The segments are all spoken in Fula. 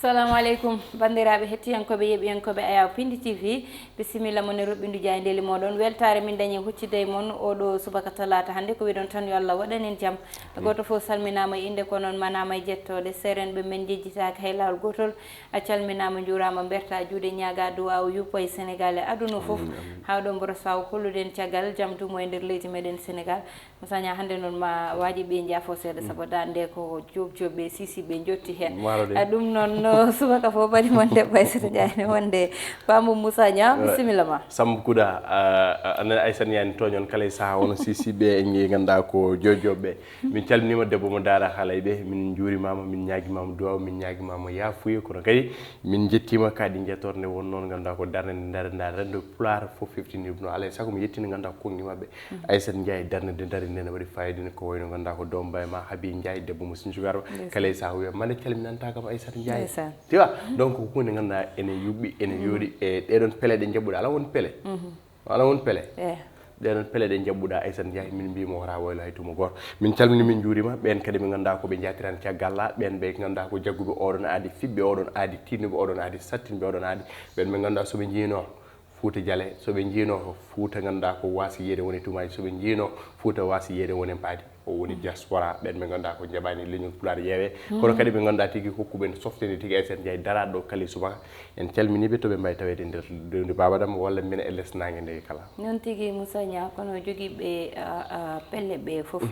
Assalamu alaikum bandiraɓe hettiyankoɓe yeɓiyankoɓe Ayaw Pindi TV bisimilla mon e roɓɓindu jayndeli moɗon weltare min dañi huccide e mon oɗo subaka talata hande ko wiɗon tan yo Allah waɗanen jaam goto fof salminama e inde ko noon manama e jettode serenɓe men jejjitaka hay lawol gotol a calminama jurama berta juuɗe ñaaga duwaw yuppo e Sénégal e aduna fof hawɗo mboro saw holluden caggal jaam dumo e nder leydi meɗen Sénégal musaña hande noon ma waji ɓe jaafo seeɗa saabu dande ko jobjoɓe sisiɓe jotti hen ɗum noon subaka fof bani mon debbo Aissata Ndiaye wonde Pamou Moussa Nia bisimilla ma Samb Kuda anen Aissata Ndiaye toñon kala saha wono sisiɓe e ganda ko jojoɓe min calminima debbo mo dara haalay ɓe min juurimama min ñaguimama duwaw min ñaguimama yaafuya kono kadi min jettima kadi jettorde won noon ganda ko darnede rende Pulaar fof fiftinir no alay saago mi yettini ganda ko kongi mabɓe Aissata Ndiaye darnede dari nene waɗi fayida ko wayno ganda ko Dombaye ma Habi Ndiaye debbo mo Sincugarba kala saha wiya mane calminanta kam Aissata Ndiaye tu vois donc ko hunde ganduɗa ene yuɓɓi ene yooɗi e ɗeɗon pele ɗe jabɓuɗa ala won pele ala won pele ɗeɗon pele ɗe jabɓuɗa Aissata Ndiaye min mbimo wota waylo hay tuma goto min calmini min juurima ɓen kadi ɓe ganduɗa koɓe jatiran caggalla ɓen ɓe ganduɗa ko jagguɓe oɗon aadi fiɓɓe oɗon aadi tinnuɓe oɗon aadi sattinɓe oɗon aadi ɓen ɓe ganduɗa soɓe jiino Fouta Dialé soɓe jiino Fouta ganduɗa ko wasi yeyde woni tumaji soɓe jiino Fouta wasi yeyde woni paadi o woni diaspora ɓen ɓe ganduɗa ko jaɓani leñol Pulaar yeewe kono kadi ɓe ganduɗa tigui hokkuɓe softede tigui Aissata Ndiaye daraɗo ɗo kali subaka en calminiɓe toɓe mbawi tawede nder rewde babadam walla min e less nangue nde kala noon tigui Moussa Nia kono joguiɓe pelle ɓe foof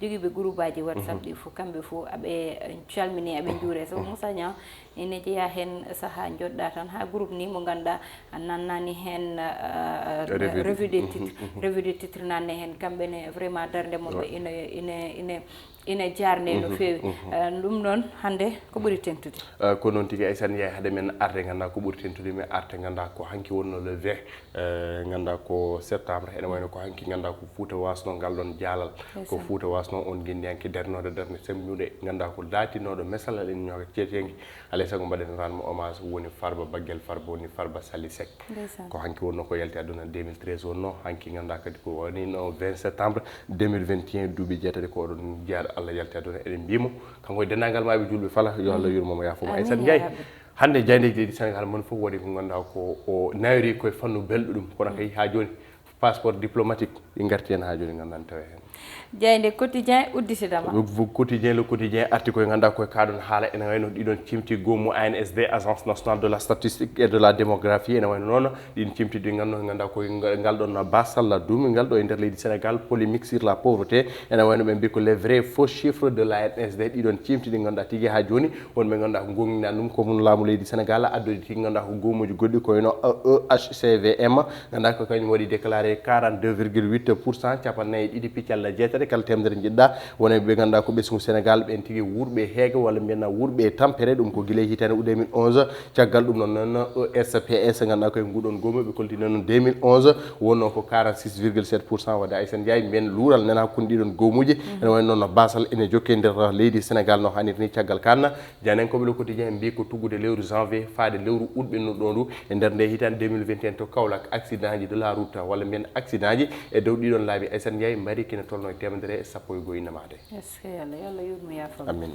joguiɓe groupe aji WhatsApp ɗi fof kamɓe fof aɓe calmini aɓe juure so Moussa Nia ene jeeya hen saaha joɗɗa tan ha groupe ni mo ganduɗa nannani hen revue de titre nanne hen kamɓene vraiment darde moɓe ina jarne no fewi ɗum noon hande ko ɓuuri tentude ko noon tigui Aissata Ndiaye haade men arde ganda ko ɓuuri tentude mi arte ganda ko hanki wonno le 20 ganda ko septembre ene wayno ko hanki ganda ko Fouta wasno ngal ɗon jaalal ko Fouta wasno on guindi hanki darnode darde semnude ganda ko latinoɗo mesal en ñoga ceetengi alay saago mbaɗen ranmo hommage woni Farba Baguel Farba woni Farba Sali Seck ko hanki wonno ko yalti aduna 2013 wonno hanki ganda kadi ko woni no 20 septembre 2021 duuɓi jeetati ko oɗon jeeyaɗo Allah yalti aduna eɗen mbimo kanko e dendagal maɓe julɓe fala yo Allah yurmomo yaafoma Aissata Ndiaye hande jaydeji leydi Sénégal mon fof waɗi ko ganduɗa ko o nawiri koye fannu belɗo ɗum kono kay ha joni passeport diplomatique ɗi garti hen ha joni ganduɗa tawa hen Jayde quotidien udditidama quotidien le quotidien arti koye ganduɗa koye kaɗon haala ene wayno ɗiɗon cimti gommu ANSD agence nationale de la statistique et de la démographie ene wayno noon ɗin cimtidi ganduɗa koye ngal ɗon basalla duumigal ɗo e nder leydi Sénégal polémique sur la pauvreté ene wayno ɓe mbi ko les vrais faux chiffres de la ANSD ɗiɗon cimtidi ganduɗa tigui ha joni wonɓe ganduɗa ko gonɗinani ɗum ko mun laamu leydi Sénégal addude tigui ganduɗa ko gommuji goɗɗi ko wayno EHCVM ganduɗa ko kañum waɗi déclaré 42,8% capannayyi ɗiɗi piccalla jeetati kala temedere jiɗɗa wona ɓe ganduɗa ko ɓesgu Sénégal ɓen tigui wurɓe heege walla mbiyenna wurɓe tampere ɗum ko guilay hitande 2011 caggal ɗum noon SPS ganduɗa koye nguɗon gomu ɓe koltino noon 2011 wonno ko 46,7% wadde Aissata Ndiaye mbiyen luural nana hakkude ɗiɗon gomuji ene wayno noon basal ene jokke nder leydi Sénégal no hanniri ni caggal kanna janen koɓe le quotidien mbi ko tuggude lewru janvier faade lewru août ɓennuɗo ndu e nder nde hitande 2021 to Kaolack accident ji de la route walla mbiyen accident ji e dow ɗiɗon laabi Aissata Ndiaye mbaɗi kene tolno e temedere e sappo e goyi namade yalla yurmo yaafo amin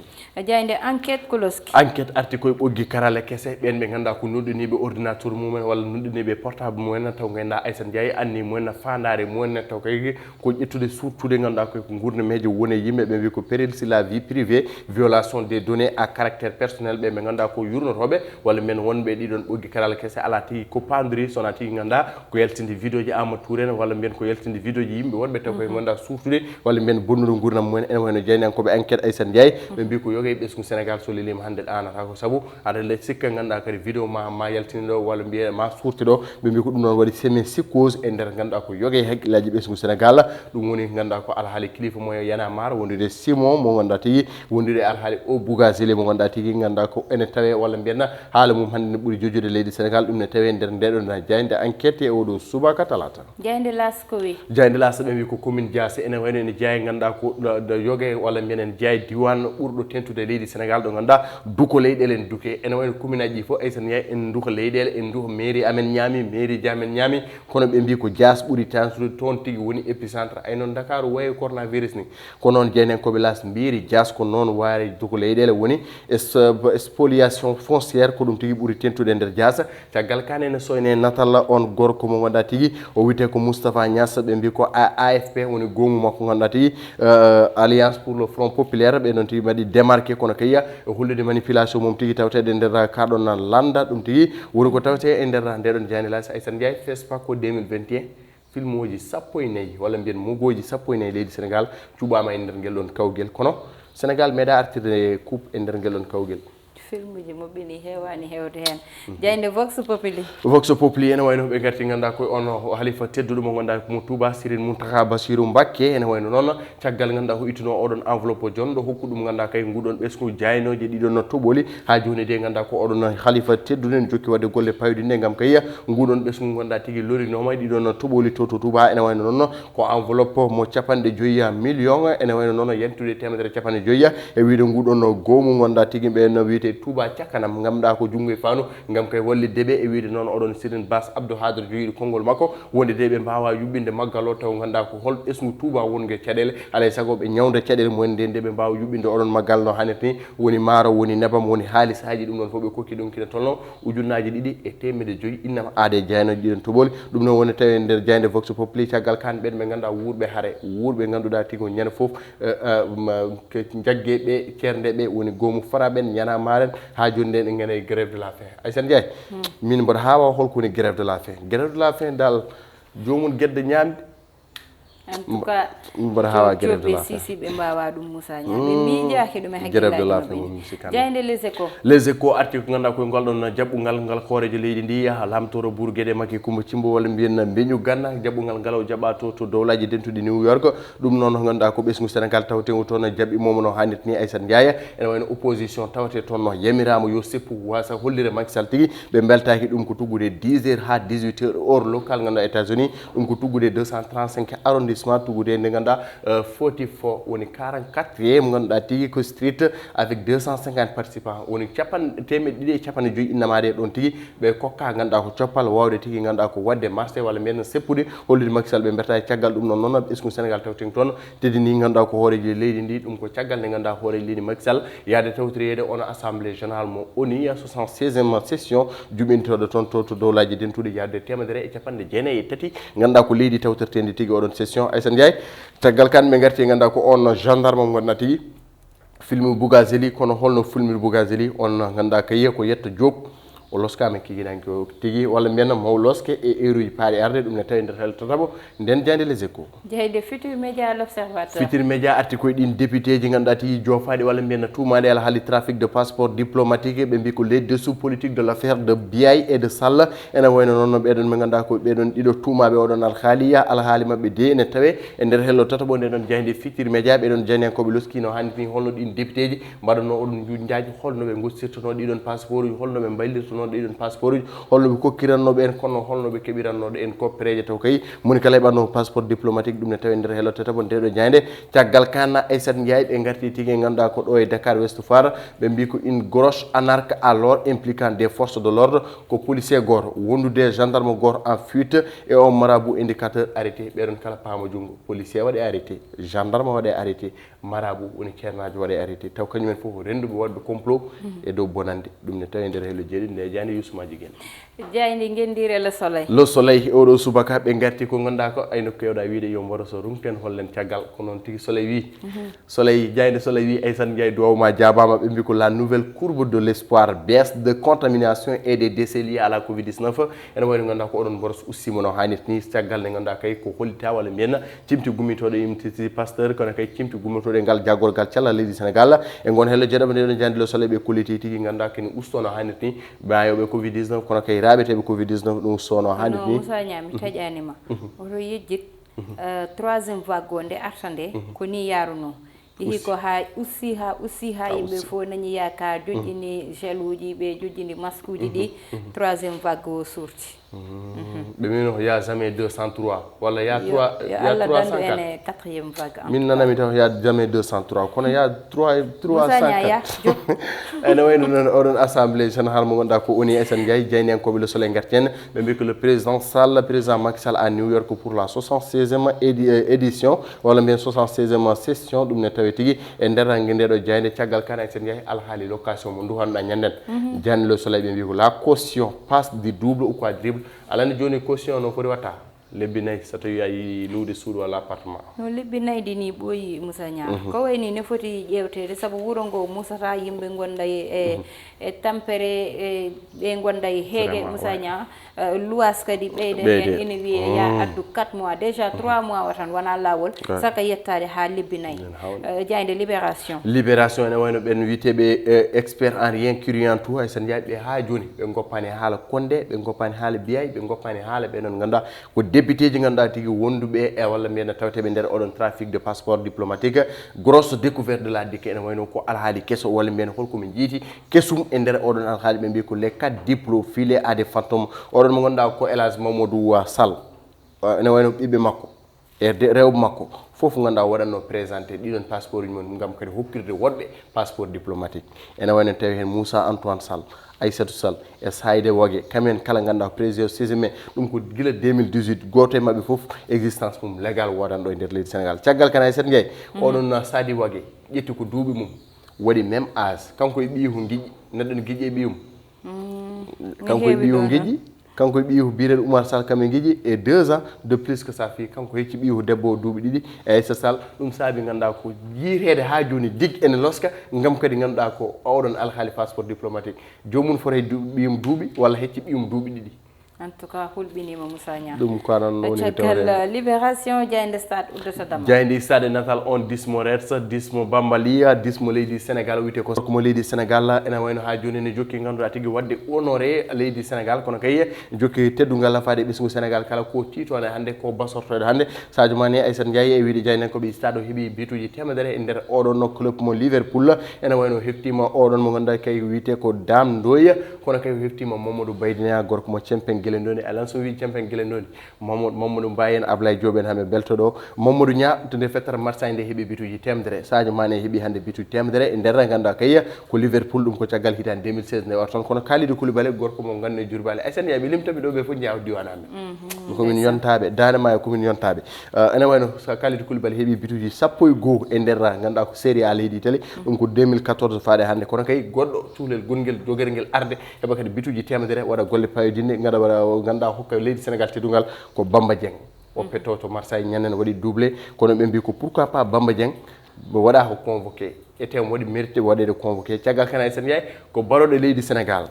jayde enquête koloski enquête arti koye ɓoggi karale kese ɓen ɓe ganduɗa ko nodɗiniɓe ordinateur mumen walla nodɗiniɓe portable mumen taw ganduɗa Aissata Ndiaye anni mumen fandare mumen taw kay ko ƴettude surtude ganduɗa koye ko gurnameje woni yimɓe ɓe mbi ko péril sur la vie privée violation des données à caractère personnel ɓe ganduɗa ko yurnotoɓe walla men wonɓe ɗiɗon ɓoggi karale kese ala tigui ko pandiri sona tigui ganduɗa ko yaltinde vidéo ji Amadou Touré walla mbiyen ko yaltinde vidéo ji yimɓe wonɓe taw koye ganduɗa surtude walla mbiyen bonnude gurnam mumen ene wayno jeynankoɓe enquête Aissata Ndiaye ɓe mbi ko yogue ɓesgu Sénégal so lelima hande ɗanata ko saabu aɗa le sikka ganduɗa kadi vidéo ma yaltini ɗo walla mbiye ma surti ɗo ɓe mbi ko ɗum noon waɗi semi psychose e nder ganduɗa ko yogue haqqillaji ɓesgu Sénégal ɗum woni ganduɗa ko alhaali kilifa moyo Yana Mar wondude Simon mo ganduɗa tigui wondude alhaali o Bougazeli mo ganduɗa tigui ganduɗa ko ene tawe walla mbiyenna haala mum hande ne ɓuuri jojjude leydi Sénégal ɗum ne tawe nder ndeɗon jayde enquête e oɗo subaka talata jayde las ko wi jayde la saɓe wi ko commune Diasse ene wayno ene jeeya ganduɗa ko ɗo yogue walla mbiyen jeeya diwan ɓurɗo tentude leydi Sénégal ɗo ganduɗa duko leyɗele en duke ene wayno commune aji ɗi fof Aissata Ndiaye en duko leyɗele en duko mairie amen ñaami mairie ji amen ñaami kono ɓe mbi ko Diasse ɓuuri tansude toon tigui woni épicentre ay noon Dakar wayi coronavirus ni ko noon jeynenkoɓe las mbiri Diasse ko noon waari duko leyɗele woni spoliation foncière ko ɗum tigui ɓuuri tentude nder Diasse caggal kane ene soyne natalla on gorko mo ganduɗa tigui o wiyete ko Moustapha Niasse ɓe mbi ko AFP woni gongu makko ganduɗa tigui alliance pour le front populaire ɓe ɗon tigui mbaɗi démarqué kono kayya e hullude manipulation mum tigui tawtede nder kaɗon landa ɗum tigui woni ko tawte e nder ndeɗon jani lasi Aissata Ndiaye FESPACO 2021 film uji 14 walla mbiyen mogoji 14 leydi Sénégal cuɓama e nder ngel ɗon kawguel kono Sénégal meeɗa artirde coupe e nder ngel ɗon kawguel film uji moɓɓini hewani hewde hen jayde Vox Populi ene wayno ɓe garti ganduɗa koye on halifa tedduɗo mo ganduɗa mo Touba Sirine Mountakha Bassirou Mbacké ene wayno noon caggal ganduɗa ko ittuno oɗon enveloppe jonɗo hokku ɗum ganduɗa kay nguɗon ɓesgu jaynoje ɗiɗon toɓoli ha joni de ganduɗa ko oɗon halifa tedduɗo ne jokki wadde golle payɗinde gam kayya nguɗon ɓesgu ganduɗa tigui lorinoma ɗiɗon toɓoli to Touba ene wayno noon ko enveloppe mo 50 million ene wayno noon yentude temedere 50 e wiide nguɗon goomu ganduɗa tigui ɓe no wiyete Touba Cakanam gamɗa ko jungo e faanu gam kay walliddeɓe e wiide noon oɗon Sirine Bass Abdou Hadre joyiɗo konngol makko wonde de ɓe mbawa yuɓɓinde maggal o taw ganduɗa ko hol ɓesgu Touba wongue caɗele alay saago ɓe ñawda caɗele mumen nde ɓe mbawa yuɓɓinde oɗon maggal no hannirta ni woni maaro woni nebam woni haaliss haji ɗum ɗon fof ɓe kokki ɗum kina tolno ujunnaji 2,5 innama aade jaynoji ɗiɗon toɓoli ɗum noon woni tawi nder jayde Vox Populi caggal kan ɓen ɓe ganduɗa wuurɓe haare wuurɓe ganduɗa tigui ñande foof jaggue ɓe ceerndeɓe woni goomu Fara ɓen ñana maren ha joni nden en gane grève de la faim Aissata Ndiaye min mboɗo hawa holko woni grève de la faim dal jomum guedde ñamde en tout cas mboɗo hawa grève de la faim sisi ɓe mbawa ɗum Moussa Niang min miijaki ɗum e hakkillaji les échos arti ko ganduɗa koye ngolɗon jaɓɓugal ngal hoorejo leydi ndi lamtoro Bour Guédé Macky Coumba Thimbo walla mbiyen Beñu Ganna jaɓɓugal ngal o jaɓa to dowlaji dentuɗi New York ɗum noon ganduɗa ko ɓesgu Sénégal tawtewo toon jaɓɓi momo no hannirta ni Aissata Ndiaye ene wayno opposition tawte toon no yamirama yo seppu wasa hollire Macky Sall tigui ɓe beltaki ɗum ko tuggude 10 heures ha 18 heures heure local ganduɗa États-Unis ɗum ko tuggude 235 arrondissement tuggude nde ganduɗa 44 woni 44e mo ganduɗa tigui ko street avec 250 participants woni temedde ɗiɗi e capanɗe joyyi innamade ɗon tigui ɓe kokka ganduɗa ko coppal wawde tigui ganduɗa ko wadde marché walla mbiyen seppude hollude Macky Sall ɓe berta caggal ɗum noon noon ɓesgu Sénégal tawten toon teddini ganduɗa ko hooreji leydi ndi ɗum ko caggal nde ganduɗa hooreji leydi Macky Sall yaade tawtorede on assemblée générale mo ONU 76e session juɓintoɗo toon to dowlaji dentuɗe yaade 193 ganduɗa ko leydi tawtortendi tigui oɗon session Aissata Ndiaye caggal kan ɓe garti ganduɗa ko on gendarme mo ganduɗa tigui film Bougazeli kono holno filmir Bougazeli on ganduɗa kayiya ko Yetto Diop o loskama kikiɗanki o tigui walla mbiyen maw loske e heure uji paaɗi arde ɗum ne tawi nder hel totabo nden jande les échos jeyde Futurs Médias l'Observateur Futurs Médias arti koye ɗin député ji ganduɗa tigui jofaɗi walla mbiyen tuumaɗe ala haali trafic de passeport diplomatique ɓe mbi ko les dessous politique de l'affaire de Biaye et de Sall ene wayno noon ɓeɗon ɓe ganduɗa ko ɓeɗon ɗiɗo tuumaɓe oɗon alhaali mabɓe de ene tawe e nder hello totabo nde ɗon jayde Futurs Médias ɓeɗon janiyankoɓe loskino hanniti holno ɗin député ji mbaɗanno oɗon junjaji holno ɓe gosttirtono ɗiɗon passeport uji holno ɓe ballirtono ɗiɗon passeport uji holno ɓe kokkirannoɓe en kono holno ɓe keɓirannoɗo en koppereje taw kay moni kala heɓanno passeport diplomatique ɗum ne tawi nder hello totabo ndeɗo jayde caggal kana Aissata Ndiaye ɓe garti tigui ganduɗa ko ɗo e Dakar Ouest Foire ɓe mbi ko une grosse anarque alors impliquant des forces de l'ordre ko policier goto wondude gendarme goto en fuite et on marabout indicateur arrêté ɓeɗon kala paama junggo policier waɗe arrêté gendarme waɗe arrêté marabout woni ceernajo waɗe arrêté taw kañumen foof renduɓe waɗɓe complot e dow bonande ɗum ne tawi nder hello jeeɗiɗi nde jani Youssouma Jiguen jaydi gendire le soleil oɗo subaka ɓe garti ko ganduɗa ko ayno kewɗa wiide yo mboro so rumten hollen caggal ko noon tigui soleil wi soleil jayde soleil wi Aissata Ndiaye duwawma jabama ɓe mbi ko la nouvelle courbe de l'espoir baisse de contamination et des décès liés à la Covid-19 ene wayno ganduɗa ko oɗon boros ussima no hannirta ni caggal nde ganduɗa kay ko hollita walla mbiyen cimti gummitoɗo Université Pasteur kono kay cimti gummitoɗo e ngal jaggorgal cellal leydi Sénégal e gon hello jeeɗama ndeɗon jandi le soleil ɓe kolliti tigui ganduɗa kene ustono hannirta ni bayoɓe Covid-19 kono kay raɓeteɓe Covid-19 ɗum sono hannirta ni Moussa Niang mi taƴanima oto yejjit troisiéme vague o nde arta nde ko ni yaruno yehi ko ha ussi ha yimɓe fof dañi yakar joƴƴini gel uji ɓe joƴƴini masque uji ɗi troisiéme vague o surti ɓe min y a jamais 203 walla y a 304 quatrième vague min nanami taw y a jamais 203 kono y a 304 ene wayno noon oɗon assemblée générale mo ganduɗa ko Oni Aissane Ndiaye jeyniyankoɓe le soleil gartienne ɓe mbi que le président Macky Sall à New York pour la 76e édition walla mbiyen 76e session ɗum ne tawi tigui e nder ndeɗo jeyde caggal Kane Aissane Ndiaye alhaali location mo duhanɗa ñanden jeyni le soleil ɓe mbi ko la caution passe du double ou quadruple alani joni caution no foti watta lebbi nayyi so tawi a yi luude suudu walla appartement no lebbi nayyi ɗi ni ɓooyi Moussa Niang ko wayni ne foti ƴewtede saabu wuuro ngo musata yimɓe gonda e tampere ɓe gonda e heege Moussa Niang luwas kadi ɓeyde hen ina wiye ya addu 4 mois déjà 3 mois wa tan wona lawol saka yettade ha lebbi nayyi jayde libération ene wayno ɓen witeɓe expert en rien curiant tout hay sen jeeyi ɓe ha joni ɓe goppani haala Condé ɓe goppani haala Biaye ɓe goppani haala ɓe noon ganduɗa ko député ji ganduɗa tigui wonduɓe e walla mbiyen tawateɓe nder oɗon trafic de passeport diplomatique grosse découverte de la DIC ene wayno ko alhaali kesso walla mbiyen holkomin jiiti kessum e nder oɗon alhaali ɓe mbi ko les 4 diplômes filés à des fantômes oɗon mo ganduɗa ko El Hadji Mamadou Sall ene wayno ɓiɓɓe makko e rewɓe makko fof ganduɗa waɗanno présenté ɗiɗon passeport uji mum gam kadi hokkirde woɗɓe passeport diplomatique ene wayno tawi hen Moussa Antoine Sall Aissatou Sall e Saïdé Wagué kamen kala ganduɗa président sésime ɗum ko guila 2018 goto e mabɓe foof existence mum légal wodanɗo e nder leydi Sénégal caggal Kane Aissata Ndiaye oɗon Sadi Wagué ƴetti ko duuɓi mum waɗi même âge kanko e ɓiyiko guiƴi neɗɗo ne guiƴi e ɓiyum kanko e ɓiyiko guiƴi kanko e ɓiyiko bireɗo Oumar Sall kamen guiƴi et 2 ans de plus que ça fi kanko hecci ɓiyiko debbo o duuɓi ɗiɗi e Aissata Sall ɗum saabi ganduɗa ko yiitede ha joni dig ene loska gam kadi ganduɗa ko oɗon alhaali passeport diplomatique jomum foti ɓiyum duuɓi walla hecci ɓiyum duuɓi ɗiɗi en tout cas hulɓinima Moussa Niang ɗum ko non woni caggal libération jayde stade uddata dama jayde stade natal on dismo retsa dismo bambalia dismo leydi Sénégal wiyete ko mo leydi Sénégal ene wayno ha joni ne jokki ganduɗa tigui wadde honoré leydi Sénégal kono kay jokki teddugal lafade ɓesgu Sénégal kala ko titone hande ko basortoɗe hande Sadio Mané Aissata Ndiaye e wiide jaynen koɓe stade o heeɓi bituji temedere e nder oɗon club mo Liverpool ene wayno heftima oɗon mo ganduɗa kay wiyete ko Dame Ndoye kono kay heftima Mamadou Baydina gorko mo Cempen Guelendoni alan so wi Cempen Guelendoni Mamadou Mbaye en Ablaye Diop en hame belto ɗo Mamadou Nia to nde fettata Marseille nde heeɓi bituji temedere Sadio Mané heeɓi hande bituji temedere e nder ganduɗa kay ko Liverpool ɗum ko caggal hitande 2016 nde war toon kono Kalidou Koulibaly gorko mo gandu e Diourbel Aissata Ndiaye ɓe limtaɓe ɗo ɓe fof jaaw diwan amen komin yontaɓe Dane Maayo komin yontaɓe ene wayno Kalidou Koulibaly heeɓi bituji 11 e nder ganduɗa ko série A leydi Italie ɗum ko 2014 faade hande kono kay goɗɗo cuhlel gonguel jogere guel arde heɓa kadi bituji temedere waɗa golle payodinne ganduɗa hokka leydi Sénégal teddugal ko Bamba Dieng o petto to Marseille ñannen waɗi doublé kono ɓe mbi ko pourquoi pas Bamba Dieng waɗa ko convoqué etem waɗi mérité waɗede convoqué caggal Kane Aissata Ndiaye ko baroɗo leydi Sénégal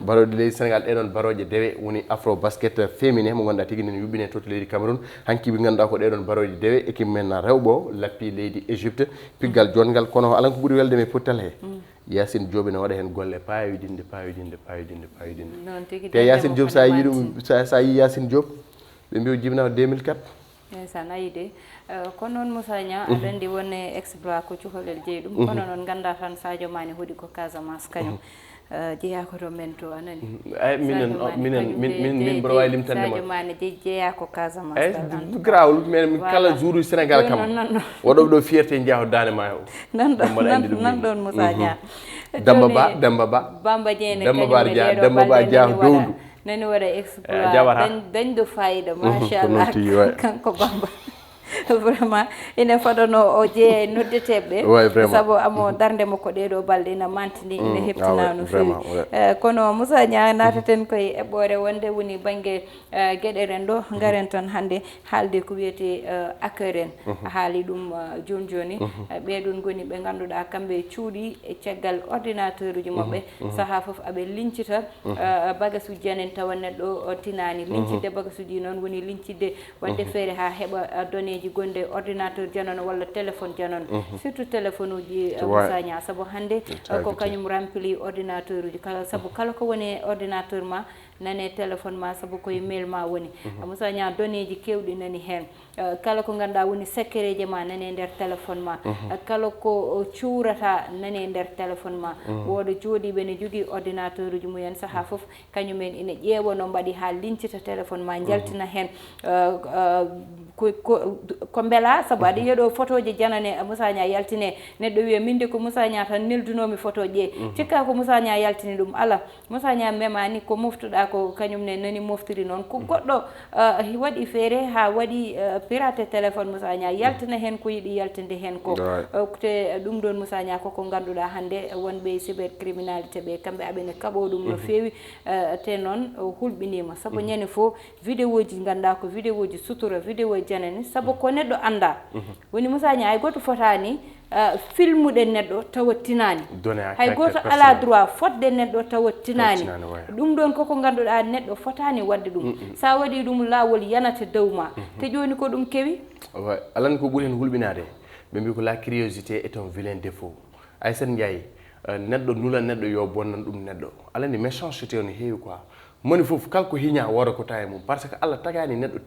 baroɗe leydi Sénégal ɗeɗon baroje dewe woni afro basket féminin mo ganduɗa tigui nene yuɓɓine to leydi Cameroun hanki ɓe ganduɗa ko ɗeɗon baroje dewe équipe men rewɓe o lappi leydi Égypte piggal jongal kono alan ko ɓuuri welde me pottal he Yacine Diop ne waɗa hen golle payodinde te Yacine Diop sa yi ɗum sa yi Yacine Diop ɓe mbi o jibinama 2004 san ayi de kono noon Moussa Niang aɗa andi wonne exploit ko cuholel jeeyi ɗum kono noon ganda tan Sadio Mané hoɗi ko Casamance kañum jeeya ko to men to anani min mboɗo wawi limtande Sadio Mané jeeya ko Casamance grawol mais kala jour u Sénégal kam waɗoɓe ɗo fierté jeeya Dane Maayo nan ɗon Moussa Niang Demba Ba Bamba Dieng Demba Ba Dia Dowdu nani waɗa exploit dañɗo fayida machallah kanko Bamba vraiment ina faɗono o jeeya noddeteɓe saabu amo darde makko ɗeɗo balɗe ina mantini ina heptina no fewi kono Moussa Niang nataten koye eɓɓore wonde woni banggue gueɗeren ɗo garen tan hande haalde ko wiyete accueil en haali ɗum joni joni ɓeɗon goni ɓe ganduɗa kamɓe cuuɗi e caggal ordinateur uji mabɓe saaha foof aɓe lincita bagage uji en tawa neɗɗo tinani lincide bagage uji noon woni lincide wadde feere ha heeɓa donné ji gonde ordinateur janono walla téléphone janono surtout téléphone uji Moussa Nia sabu hande ko kañum rempli ordinateur uji sabu kala ko woni ordinateur ma nane téléphone ma sabu koye mail ma woni Moussa Nia données ji kewɗi nani hen kala ko ganduɗa woni secret je ma nane nder téléphone ma kala ko cuurata nane nder téléphone ma woɗo jooɗiɓe ne jogui ordinateur uji mumen saaha foof kañumen ina ƴeewa no mbaɗi ha lincita téléphone ma jaltina hen ko beela sabu aɗa yiiɗo photo ji janane Moussa Nia yaltine neɗɗo wiya minde ko Moussa Nia tan neldunomi photo ƴe cikka ko Moussa Nia yaltini ɗum ala Moussa Nia memani ko moftuɗa ko kañum ne nani moftiri noon ko goɗɗo waɗi feere ha waɗi pirate téléphone Moussa Nia yaltina hen ko yiiɗi yaltinde hen ko te ɗum ɗon Moussa Nia koko ganduɗa hande wonɓe cybercriminalité ɓe kamɓe aɓene kaɓo ɗum no feewi te noon hulɓinima sabu ñande fo vidéo ji ganduɗa ko vidéo ji sutura vidéo janani sabu ko neɗɗo anda woni Moussa Nia hay goto fotani filmuɗe neɗɗo tawa tinani hay goto ala droit fodde neɗɗo tawa tinani ɗum ɗon koko ganduɗa neɗɗo fotani wadde ɗum sa waɗi ɗum lawol yanata dow ma te joni ko ɗum kewi alani ko ɓuuri hen hulɓinade ɓe mbi ko la curiosité est un vilain défaut Aissata Ndiaye neɗɗo nula neɗɗo yo bonnan ɗum neɗɗo alani méchanceté no heewi quoi moni foof kala ko hiña woda ko tawi mum par ce que Allah tagani neɗɗo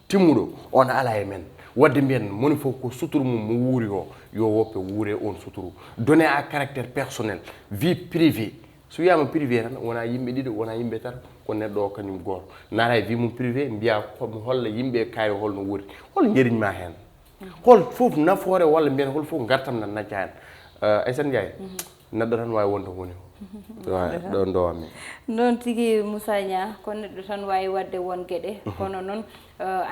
timmuɗo on ala e men wadde mbiyen moni fof ko suturu mum mo wuuri o yo woppe wuure on suturu donné à caractère personnel vie privée so wiyama privé tan wona yimɓe ɗiɗo wona yimɓe tata ko neɗɗo o kañum goto nara e vie mum privé mbiya komo holla yimɓe kayo holno wuuri hol jeriñma hen hol fof nafoore walla mbiyen hol fof gartam nan nacca hen Aissata Ndiaye neɗɗo tan wawi wonde woni ɗo ndowami noon tigui Moussa Nia ko neɗɗo tan wawi wadde won gueɗe kono noon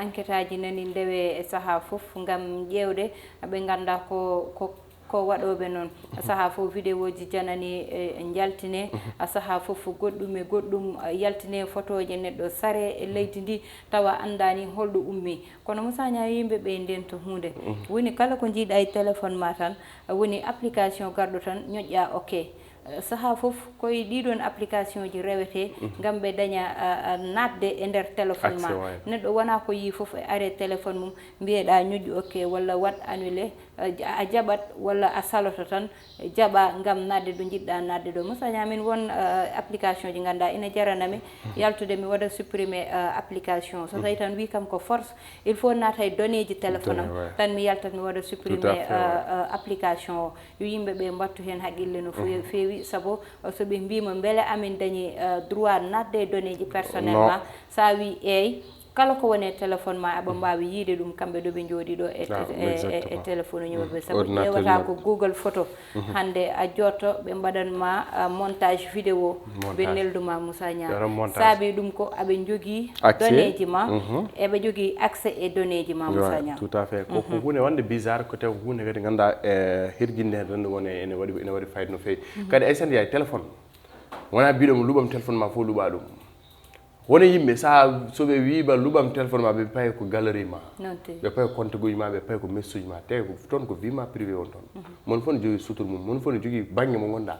enquête aji nani ndewe e saaha foof gam ƴewde ɓe ganda ko waɗoɓe noon saaha fof vidéo ji janani jaltine saaha fof goɗɗum e goɗɗum yaltine photo je neɗɗo sare e leydi ndi tawa andani holɗo ummi kono Moussa Nia yimɓeɓe ndento hunde woni kala ko jiiɗa e téléphone ma tan woni application garɗo tan ñoƴƴa ok saaha fof koye ɗiɗon application ji rewete gam ɓe daña natde e nder téléphone ma neɗɗo wona ko yi fof e are téléphone mum mbiyeɗa ñoƴƴu ok walla wat annulé a jaɓat walla a saloto tan jaɓa gam nadde ɗo jiɗɗa nadde ɗo Moussa Nia min won application ji ganduɗa ina jaranami yaltude mi waɗa supprimer application so tawi tan wi kam ko force il faut nata e données ji téléphone am tan mi yaltat mi waɗa supprimer application o yo yimɓeɓe mbattu hen haqqille no feewi sabu soɓe mbima beele amin dañi droit nadde e données ji personnel ma sa wi eyyi kala ko woni téléphone ma aɓa mbawi yiide ɗum kamɓe ɗo ɓe jooɗi ɗo e téléphone ñumaɓe sabu ƴewata ko Google photo hande a jotto ɓe mbaɗanma montage vidéo ɓe nelduma Moussa Nia saabi ɗum ko aɓe jogui données ji ma eɓe jogui accès e données ji ma Moussa Nia tout à fait koko hunde wonde bizarre ko taw hunde kadi ganduɗa herjinde hen rende woni ene waɗi fayida no fewi kadi Aissata Ndiaye téléphone wona mbiɗomo luɓam téléphone ma fof luɓa ɗum wona yimɓe sa soɓe wiba luɓam téléphone ma ɓe paye ko galerie ma ɓe paye compte guji ma ɓe paye ko message ma te toon ko vie ma privé on toon mon fof ne jogui suturu mum mon fof ne jogui banggue mo gonɗa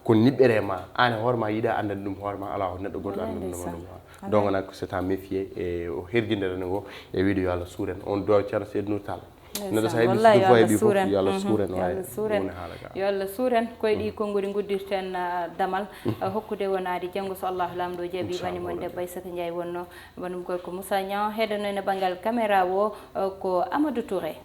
ko niɓɓere ma an hoorema yiiɗa andande ɗum hoorema ala ko neɗɗo goɗɗo andandema ɗum donc nak c'est à méfier e o herjindere ngo e wiide yo Allah suuren on do ceerno Seydou Tall neɗɗo sa heeɓi suturu fo heeɓi fof yo Allah suuren yo Allah suuren koye ɗi konngoli guddirten damal hokkude wonade janggo so Allah lamɗo jaaɓi banimon debbo Aissata Ndiaye wonno banum gorko Moussa Nia heɗano e banggal caméra o ko Amadou Touré